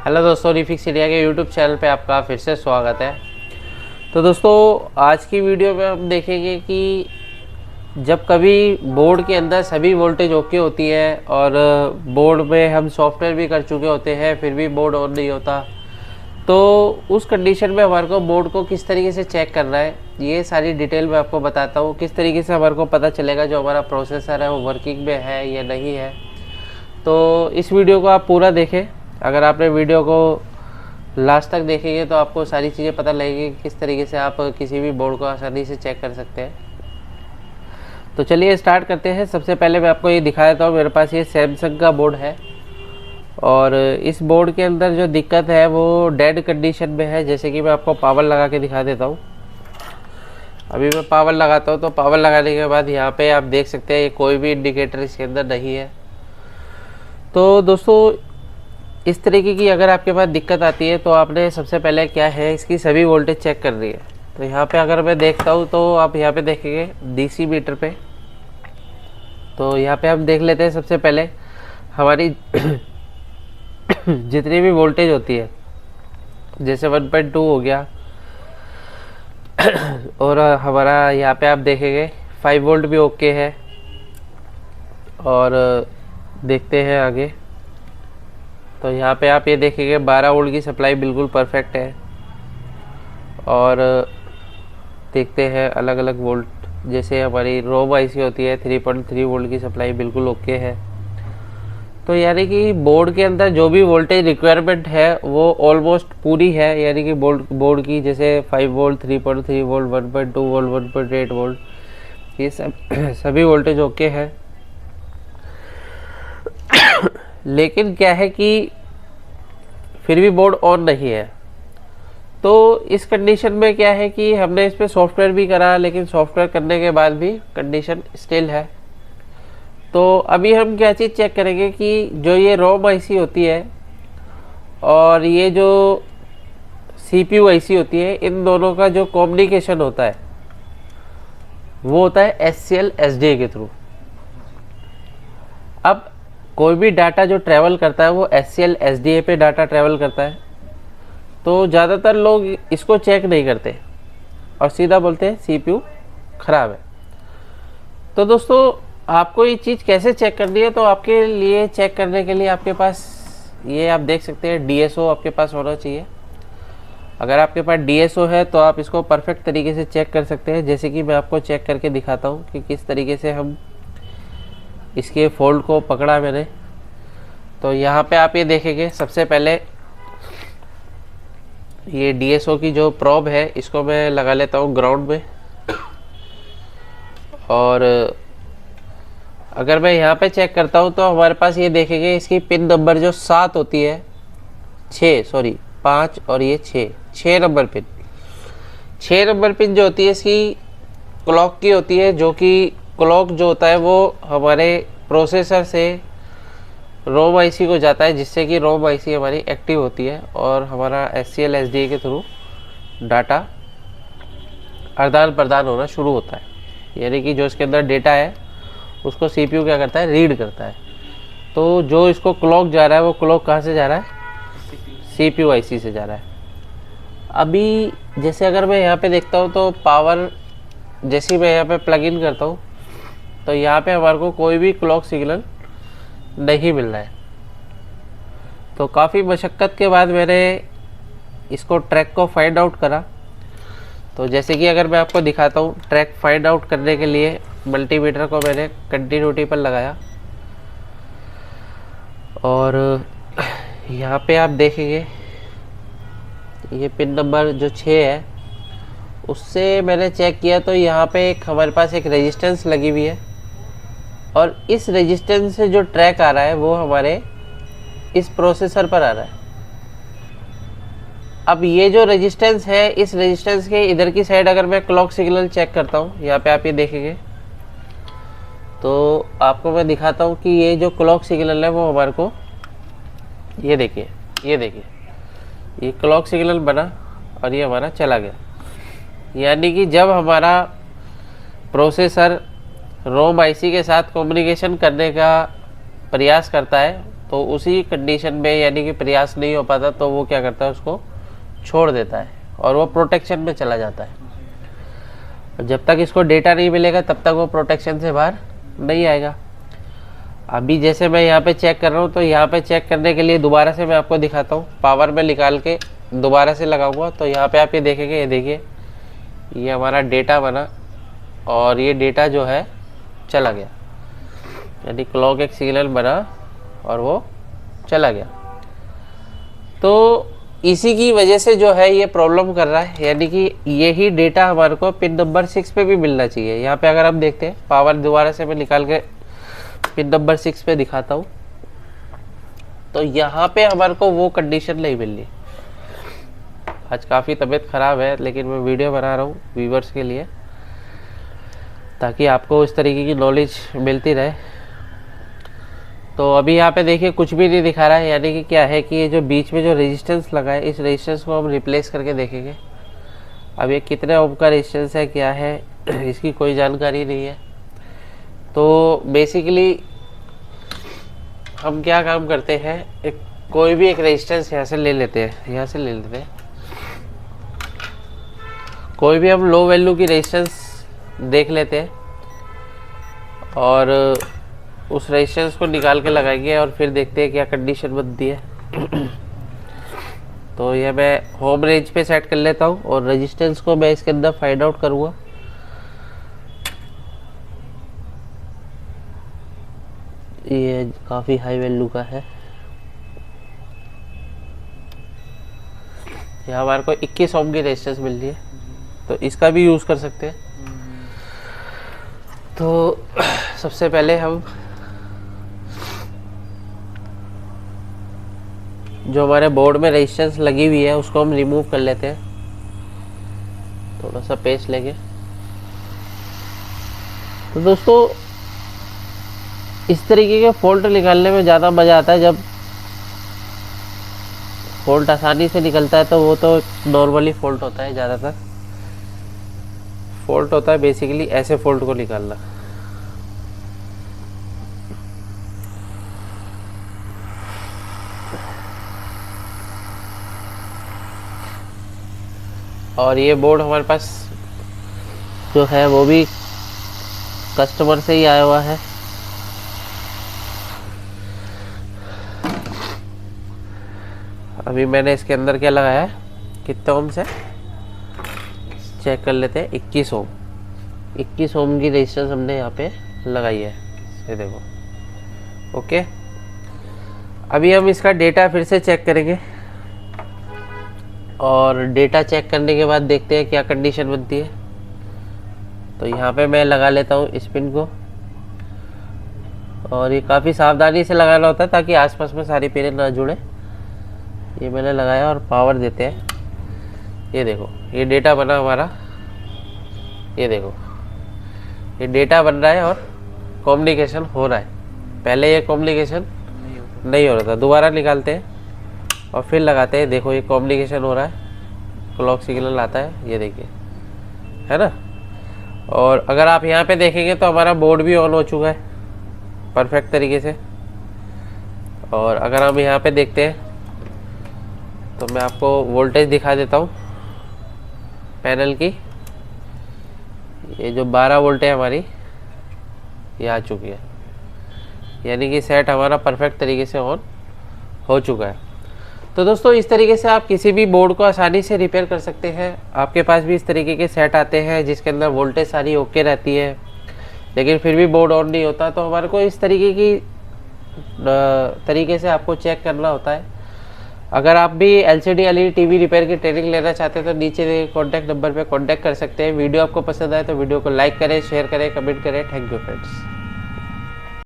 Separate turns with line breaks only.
Hello दोस्तों, refix India के YouTube channel पे आपका फिर से स्वागत है। तो दोस्तों, आज की वीडियो में हम देखेंगे कि जब कभी बोर्ड के अंदर सभी वोल्टेज ओके होती है और बोर्ड में हम सॉफ्टवेयर भी कर चुके होते हैं फिर भी बोर्ड ऑन नहीं होता, तो उस कंडीशन में हमारे को बोर्ड को किस तरीके से चेक करना है, ये सारी डिटेल मैं आपको बताता हूँ। किस तरीके से हमारे को पता चलेगा जो हमारा प्रोसेसर है वो वर्किंग में है या नहीं है। तो इस वीडियो को आप पूरा देखें। अगर आपने वीडियो को लास्ट तक देखेंगे तो आपको सारी चीज़ें पता लगेगी किस तरीके से आप किसी भी बोर्ड को आसानी से चेक कर सकते हैं। तो चलिए स्टार्ट करते हैं। सबसे पहले मैं आपको ये दिखा देता हूँ। मेरे पास ये सैमसंग का बोर्ड है और इस बोर्ड के अंदर जो दिक्कत है वो डेड कंडीशन में है। जैसे कि मैं आपको पावर लगा के दिखा देता हूँ। अभी मैं पावर लगाता हूँ तो पावर लगाने के बाद यहाँ पे आप देख सकते हैं ये कोई भी इंडिकेटर इसके अंदर नहीं है। तो दोस्तों, इस तरीके की अगर आपके पास दिक्कत आती है तो आपने सबसे पहले क्या है, इसकी सभी वोल्टेज चेक करनी है। तो यहाँ पे अगर मैं देखता हूँ तो आप यहाँ पे देखेंगे डीसी मीटर पे। तो यहाँ पे हम देख लेते हैं सबसे पहले हमारी जितनी भी वोल्टेज होती है, जैसे 1.2 हो गया और हमारा यहाँ पे आप देखेंगे 5 वोल्ट भी ओके है। और देखते हैं आगे। तो यहाँ पे आप ये देखेंगे 12 वोल्ट की सप्लाई बिल्कुल परफेक्ट है। और देखते हैं अलग अलग वोल्ट, जैसे हमारी रोम आईसी होती है 3.3 वोल्ट की सप्लाई बिल्कुल ओके है। तो यानी कि बोर्ड के अंदर जो भी वोल्टेज रिक्वायरमेंट है वो ऑलमोस्ट पूरी है। यानी कि बोर्ड की जैसे 5 वोल्ट, 3.3 वोल्ट, 1.2 वोल्ट, 1.8 वोल्ट, ये सभी वोल्टेज ओके है। लेकिन क्या है कि फिर भी बोर्ड ऑन नहीं है। तो इस कंडीशन में क्या है कि हमने इस पर सॉफ्टवेयर भी करा, लेकिन सॉफ्टवेयर करने के बाद भी कंडीशन स्टिल है। तो अभी हम क्या चीज़ चेक करेंगे कि जो ये रोम आईसी होती है और ये जो सीपीयू आईसी होती है, इन दोनों का जो कम्युनिकेशन होता है वो होता है एचसीएल एसडीए के थ्रू। अब कोई भी डाटा जो ट्रैवल करता है वो एचसीएल एसडीए पे डाटा ट्रैवल करता है। तो ज़्यादातर लोग इसको चेक नहीं करते और सीधा बोलते हैं सीपीयू ख़राब है। तो दोस्तों, आपको ये चीज़ कैसे चेक करनी है, तो आपके लिए चेक करने के लिए आपके पास ये आप देख सकते हैं डीएसओ आपके पास होना चाहिए। अगर आपके पास डीएसओ है तो आप इसको परफेक्ट तरीके से चेक कर सकते हैं। जैसे कि मैं आपको चेक करके दिखाता हूँ कि किस तरीके से हम इसके फोल्ड को पकड़ा मैंने। तो यहाँ पे आप ये देखेंगे, सबसे पहले ये डीएसओ की जो प्रोब है इसको मैं लगा लेता हूँ ग्राउंड में। और अगर मैं यहाँ पे चेक करता हूँ तो हमारे पास ये देखेंगे इसकी पिन नंबर जो 7 होती है, 5 और ये 6 नंबर पिन। 6 नंबर पिन जो होती है इसकी क्लॉक की होती है, जो कि क्लॉक जो होता है वो हमारे प्रोसेसर से रोम आईसी को जाता है, जिससे कि रोम आईसी हमारी एक्टिव होती है और हमारा एचसीएल एसडीए के थ्रू डाटा आदान प्रदान होना शुरू होता है। यानी कि जो इसके अंदर डेटा है उसको सीपीयू क्या करता है, रीड करता है। तो जो इसको क्लॉक जा रहा है वो क्लॉक कहाँ से जा रहा है, सीपीयू आईसी से जा रहा है। अभी जैसे अगर मैं यहाँ पे देखता हूँ तो पावर, जैसे मैं यहाँ पे प्लग इन करता हूँ तो यहाँ पे हमारे को कोई भी क्लॉक सिग्नल नहीं मिल रहा है। तो काफ़ी मशक्क़त के बाद मैंने इसको ट्रैक को फाइंड आउट करा। तो जैसे कि अगर मैं आपको दिखाता हूँ, ट्रैक फाइंड आउट करने के लिए मल्टीमीटर को मैंने कंटिन्यूटी पर लगाया और यहाँ पे आप देखेंगे ये पिन नंबर जो 6 है उससे मैंने चेक किया तो यहाँ पे हमारे पास एक रेजिस्टेंस लगी हुई है और इस रेजिस्टेंस से जो ट्रैक आ रहा है वो हमारे इस प्रोसेसर पर आ रहा है। अब ये जो रेजिस्टेंस है, इस रेजिस्टेंस के इधर की साइड अगर मैं क्लॉक सिग्नल चेक करता हूँ, यहाँ पे आप ये देखेंगे तो आपको मैं दिखाता हूँ कि ये जो क्लॉक सिग्नल है वो हमारे को, ये देखिए ये क्लॉक सिग्नल बना और ये हमारा चला गया। यानी कि जब हमारा प्रोसेसर रोम आईसी के साथ कम्युनिकेशन करने का प्रयास करता है तो उसी कंडीशन में यानी कि प्रयास नहीं हो पाता तो वो क्या करता है, उसको छोड़ देता है और वो प्रोटेक्शन में चला जाता है। और जब तक इसको डेटा नहीं मिलेगा तब तक वो प्रोटेक्शन से बाहर नहीं आएगा। अभी जैसे मैं यहाँ पे चेक कर रहा हूँ, तो यहाँ पे चेक करने के लिए दोबारा से मैं आपको दिखाता हूँ। पावर में निकाल के दोबारा से लगाऊंगा तो यहाँ पे आप ये देखेंगे, ये देखिए ये हमारा डेटा बना और ये डेटा जो है चला गया, यानी क्लॉक एक सिग्नल बना और वो चला गया। तो इसी की वजह से जो है ये प्रॉब्लम कर रहा है, यानी कि यही डेटा हमारे को पिन नंबर 6 पे भी मिलना चाहिए। यहाँ पे अगर हम देखते हैं, पावर दोबारा से मैं निकाल के पिन नंबर 6 पे दिखाता हूँ, तो यहाँ पे हमारे को वो कंडीशन नहीं मिल रही। आज काफ़ी तबीयत ख़राब है, लेकिन मैं वीडियो बना रहा हूँ व्यूवर्स के लिए, ताकि आपको इस तरीके की नॉलेज मिलती रहे। तो अभी यहाँ पे देखिए कुछ भी नहीं दिखा रहा है, यानी कि क्या है कि ये जो बीच में जो रेजिस्टेंस लगा है, इस रेजिस्टेंस को हम रिप्लेस करके देखेंगे। अब ये कितने ओम का रेजिस्टेंस है, क्या है, इसकी कोई जानकारी नहीं है। तो बेसिकली हम क्या काम करते हैं, कोई भी एक रेजिस्टेंस यहाँ से ले लेते हैं, यहाँ से ले लेते हैं कोई भी हम लो वैल्यू की रेजिस्टेंस देख लेते हैं और उस रेजिस्टेंस को निकाल के लगाएंगे और फिर देखते हैं क्या कंडीशन बनती है। तो ये मैं होम रेंज पे सेट कर लेता हूँ और रेजिस्टेंस को मैं इसके अंदर फाइंड आउट करूँगा। ये काफ़ी हाई वैल्यू का है, यहाँ हमारे को 21 ओम की रेजिस्टेंस मिल रही है, तो इसका भी यूज़ कर सकते हैं। तो सबसे पहले हम जो हमारे बोर्ड में रेजिस्टेंस लगी हुई है उसको हम रिमूव कर लेते हैं, थोड़ा सा पेस्ट लेंगे। तो दोस्तों इस तरीके के फॉल्ट निकालने में ज़्यादा मज़ा आता है। जब फॉल्ट आसानी से निकलता है तो वो तो नॉर्मली फॉल्ट होता है, ज़्यादातर फॉल्ट होता है बेसिकली ऐसे फॉल्ट को निकालना। और ये बोर्ड हमारे पास जो है वो भी कस्टमर से ही आया हुआ है। अभी मैंने इसके अंदर क्या लगाया है, कितने ओम से चेक कर लेते हैं। 21 ओम, 21 ओम की रेजिस्टेंस हमने यहाँ पे लगाई है, ये देखो। ओके, अभी हम इसका डेटा फिर से चेक करेंगे और डेटा चेक करने के बाद देखते हैं क्या कंडीशन बनती है। तो यहाँ पे मैं लगा लेता हूँ इस पिन को, और ये काफ़ी सावधानी से लगाना होता है ताकि आसपास में सारी पिनें ना जुड़े। ये मैंने लगाया और पावर देते हैं। ये देखो ये डेटा बना हमारा, ये देखो ये डेटा बन रहा है और कम्युनिकेशन हो रहा है। पहले ये कम्युनिकेशन नहीं हो रहा था। दोबारा निकालते हैं और फिर लगाते हैं, देखो ये कम्युनिकेशन हो रहा है, क्लॉक सिग्नल आता है, ये देखिए, है ना। और अगर आप यहाँ पे देखेंगे तो हमारा बोर्ड भी ऑन हो चुका है परफेक्ट तरीके से। और अगर हम यहाँ पे देखते हैं तो मैं आपको वोल्टेज दिखा देता हूँ पैनल की। ये जो 12 वोल्ट है हमारी, ये आ चुकी है, यानी कि सेट हमारा परफेक्ट तरीके से ऑन हो चुका है। तो दोस्तों इस तरीके से आप किसी भी बोर्ड को आसानी से रिपेयर कर सकते हैं। आपके पास भी इस तरीके के सेट आते हैं जिसके अंदर वोल्टेज सारी ओके रहती है, लेकिन फिर भी बोर्ड ऑन नहीं होता, तो हमारे को इस तरीके से आपको चेक करना होता है। अगर आप भी LCD LED TV रिपेयर की ट्रेनिंग लेना चाहते हैं तो नीचे कॉन्टैक्ट नंबर पे कॉन्टैक्ट कर सकते हैं। वीडियो आपको पसंद आए तो वीडियो को लाइक करें, शेयर करें, कमेंट करें। Thank you friends.